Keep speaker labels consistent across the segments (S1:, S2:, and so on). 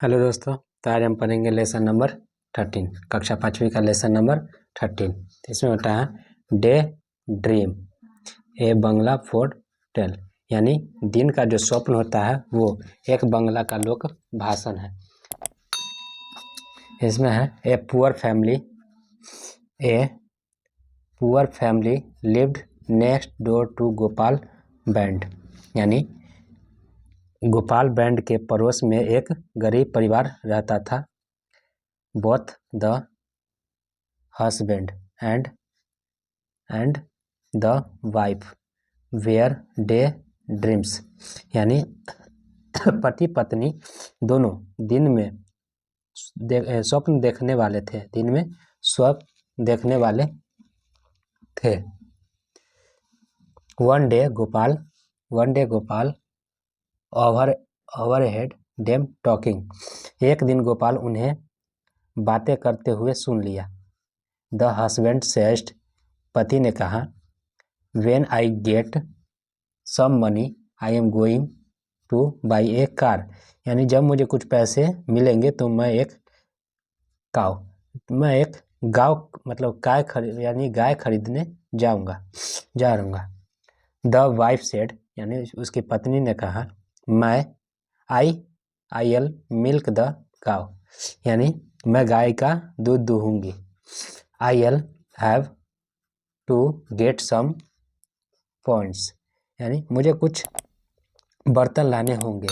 S1: Hello दोस्तों, तो आज हम पढ़ेंगे लेसन नंबर 13, कक्षा 5वीं का लेसन नंबर 13। इसमें होता है day dream a bungalow for tell, यानी दिन का जो स्वप्न होता है वो एक बंगला का लोक भाषण है। इसमें है a poor family lived next door to Gopal Bhand, यानी गोपाल बैंड के पड़ोस में एक गरीब परिवार रहता था। Both the husband and the wife were day dreams, यानी पति पत्नी दोनों दिन में स्वप्न देखने वाले थे, दिन में स्वप्न देखने वाले थे। One day Gopal overhead them talking, एक दिन गोपाल उन्हें बातें करते हुए सुन लिया। द हस्बैंड सेड, पति ने कहा, when I get some money I am going to buy a car, यानी जब मुझे कुछ पैसे मिलेंगे तो मैं एक गाय खरीदने जा रहूँगा। द वाइफ सेड, यानी उसकी पत्नी ने कहा, I'll milk the cow, यानी मैं गाय का दूध दूहूँगी। I'll have to get some pots, यानी मुझे कुछ बर्तन लाने होंगे।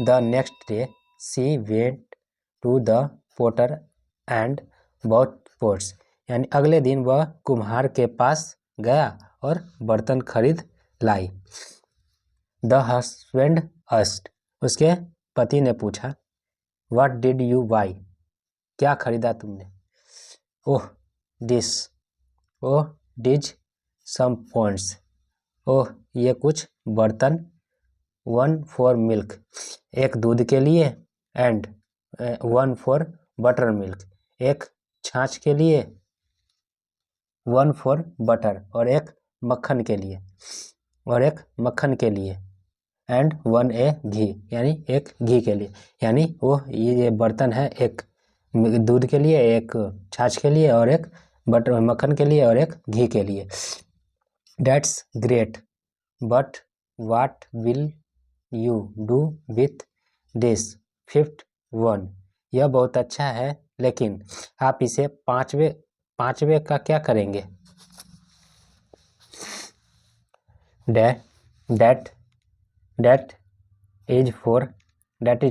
S1: The next day she went to the potter and bought pots, यानी अगले दिन वह कुम्हार के पास गया और बर्तन खरीद लाई। द हस्बैंड आस्क्ड, उसके पति ने पूछा, व्हाट डिड यू बाई, क्या खरीदा तुमने? ओह डिज सम पॉइंट्स, ओह ये कुछ बर्तन। वन फॉर मिल्क, एक दूध के लिए, and one for butter milk, एक छाछ के लिए, वन फॉर बटर और एक मक्खन के लिए, एंड वन ए घी, यानी एक घी के लिए, यानी वो ये बर्तन है, एक दूध के लिए, एक छाछ के लिए और एक बटर मक्खन के लिए और एक घी के लिए। That's great, but what will you do with this fifth one? यह बहुत अच्छा है, लेकिन आप इसे पांचवे का क्या करेंगे? That is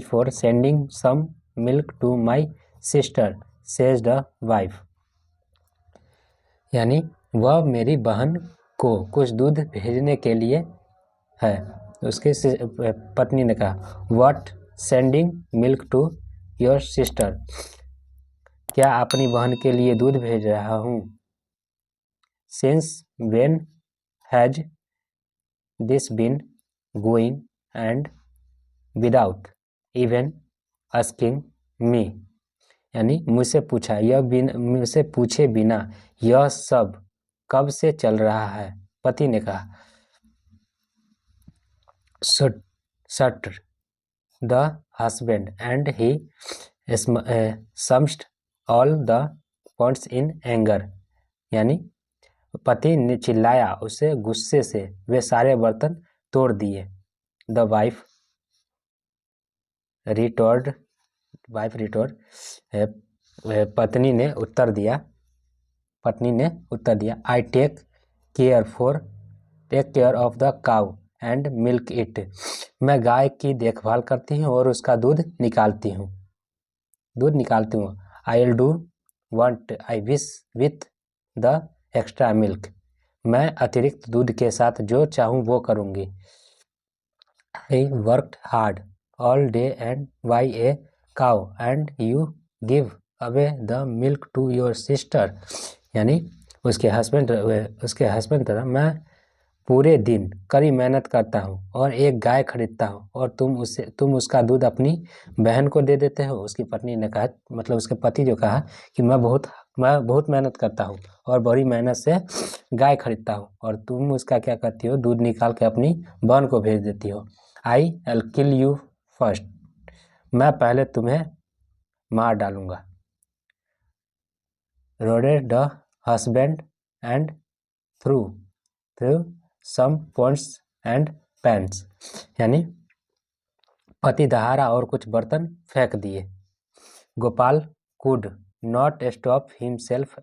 S1: for sending some milk to my sister, says the wife. यानी वह मेरी बहन को कुछ दूध भेजने के लिए है। उसके पत्नी ने कहा, what sending milk to your sister, क्या अपनी बहन के लिए दूध भेज रहा हूँ। Since when has this been going and without even asking me, यानी मुझसे पूछे बिना यह सब कब से चल रहा है। पति ने कहा, shouted the husband and he smashed all the pots in anger, यानी पति ने चिल्लाया, उसे गुस्से से वे सारे बर्तन तोड़ दिए। द वाइफ रिटोर्ड, पत्नी ने उत्तर दिया, I take care of the cow and milk it, मैं गाय की देखभाल करती हूँ और उसका दूध निकालती हूँ। I will do what I wish with the extra milk, मैं अतिरिक्त दूध के साथ जो चाहूँ वो करूँगी। I worked hard all day and buy a cow and you give away the milk to your sister, यानी उसके हस्बैंड तरह, मैं पूरे दिन कड़ी मेहनत करता हूँ और एक गाय खरीदता हूँ और तुम उसका दूध अपनी बहन को दे देते हो। उसकी पत्नी ने कहा, मतलब उसके पति जो कहा कि मैं बहुत मेहनत करता हूँ और बड़ी मेहनत से गाय खरीदता हूँ और तुम उसका क्या करती हो, दूध निकाल के अपनी बहन को भेज देती हो। I will kill you first, मैं पहले तुम्हें मार डालूंगा। Roared the husband and threw threw some pots and pans, यानी पति दहाड़ा और कुछ बर्तन फेंक दिए। Gopal could not stop himself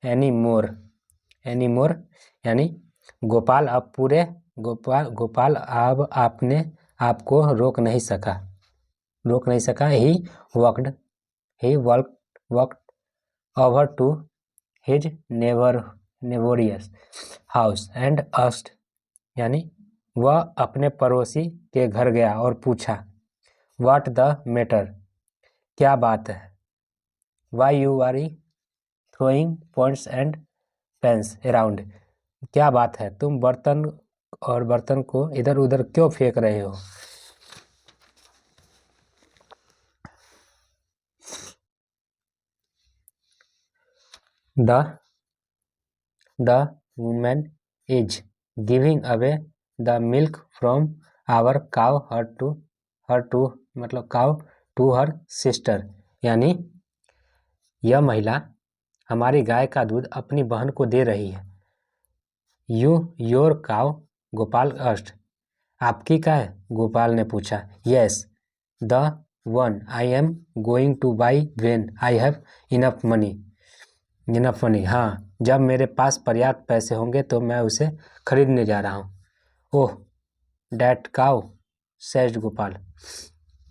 S1: any more, यानी गोपाल गोपाल अब अपने आप को रोक नहीं सका। He walked over to his neighbour's house and asked, यानी वह अपने पड़ोसी के घर गया और पूछा, व्हाट द मैटर, क्या बात है। Why you are throwing pots and pans around, क्या बात है, तुम बर्तन को इधर उधर क्यों फेंक रहे हो। The woman is giving away the milk from our cow मतलब cow to her sister, यानी यह महिला हमारी गाय का दूध अपनी बहन को दे रही है। योर काउ, गोपाल asked, आपकी गाय, गोपाल ने पूछा। Yes, the one I am going to by when I have enough money, हाँ, जब मेरे पास पर्याप्त पैसे होंगे तो मैं उसे खरीदने जा रहा हूँ। Oh that cow, said Gopal,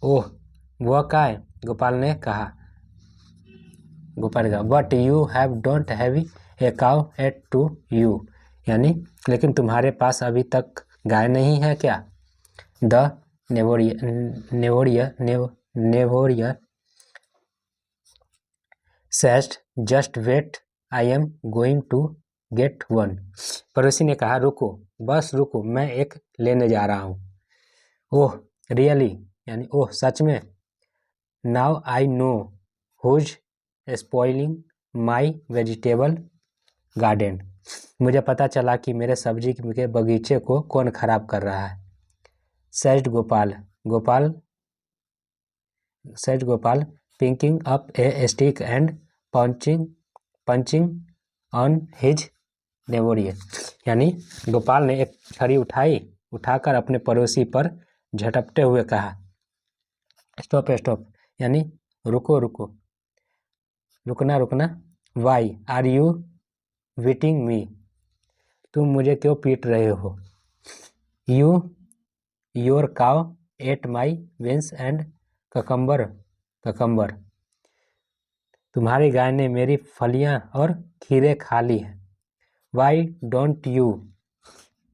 S1: oh वह गाय, गोपाल ने कहा। But you have don't have a cow ate to you, यानी लेकिन तुम्हारे पास अभी तक गाय नहीं है क्या। The neighbour said, just wait, I am going to get one, पड़ोसी ने कहा, रुको, बस रुको, मैं एक लेने जा रहा हूँ। ओह रियली, यानी ओह सच में। Now I know who's spoiling my vegetable garden, मुझे पता चला कि मेरे सब्जी के बगीचे को कौन खराब कर रहा है। Said Gopal picking up a stick and punching on his neighbour, यानी गोपाल ने एक छड़ी उठाकर अपने पड़ोसी पर झटपटे हुए कहा, स्टॉप, यानी रुकना। Why are you beating me, तुम मुझे क्यों पीट रहे हो। Your cow ate my beans and cucumber, तुम्हारी गाय ने मेरी फलियां और खीरे खा ली हैं। Why don't you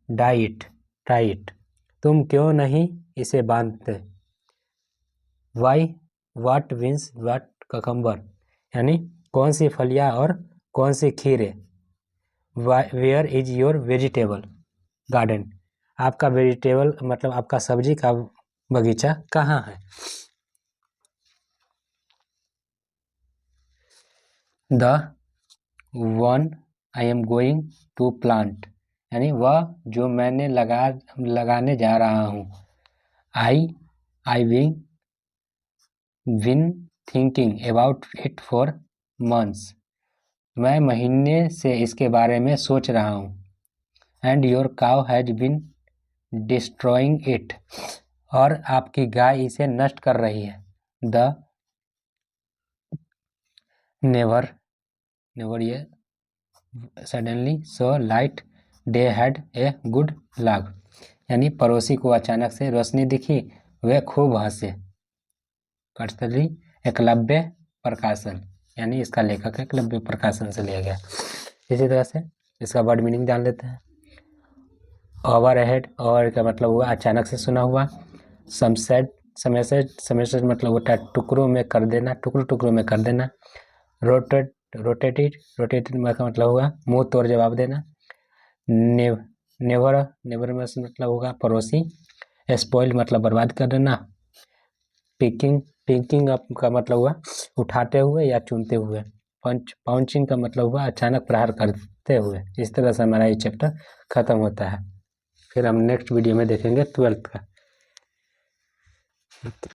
S1: try it, तुम क्यों नहीं इसे बांधते। Why what beans what cucumber, यानी कौन सी फलियां और कौन सी खीरे। Where is your vegetable garden, आपका वेजिटेबल मतलब आपका सब्जी का बगीचा कहाँ है। The one I am going to plant, यानी वह जो मैंने लगाने जा रहा हूँ। I been thinking about it for months, मैं महीने से इसके बारे में सोच रहा हूँ। And your cow has been destroying it, और आपकी गाय इसे नष्ट कर रही है। द नेवर ये suddenly so light they had a good luck, यानी पड़ोसी को अचानक से रोशनी दिखी, वे खूब हंसे। कठपुतली एकलव्य प्रकाशन, यानी इसका लेखक एकलव्य प्रकाशन से लिया गया। इसी तरह से इसका वर्ड मीनिंग जान लेते हैं। ओवर हेड, ओवर का मतलब हुआ अचानक से सुना हुआ। समेसेड मतलब होता है टुकड़ों में कर देना। रोटेटेड का मतलब होगा मुंह तोड़ जवाब देना। नेवर मतलब होगा पड़ोसी। स्पॉइल मतलब बर्बाद कर देना। पिकिंग अप का मतलब हुआ उठाते हुए या चुनते हुए। पाउंचिंग का मतलब हुआ अचानक प्रहार करते हुए। इस तरह से हमारा ये चैप्टर खत्म होता है। फिर हम नेक्स्ट वीडियो में देखेंगे 12th का।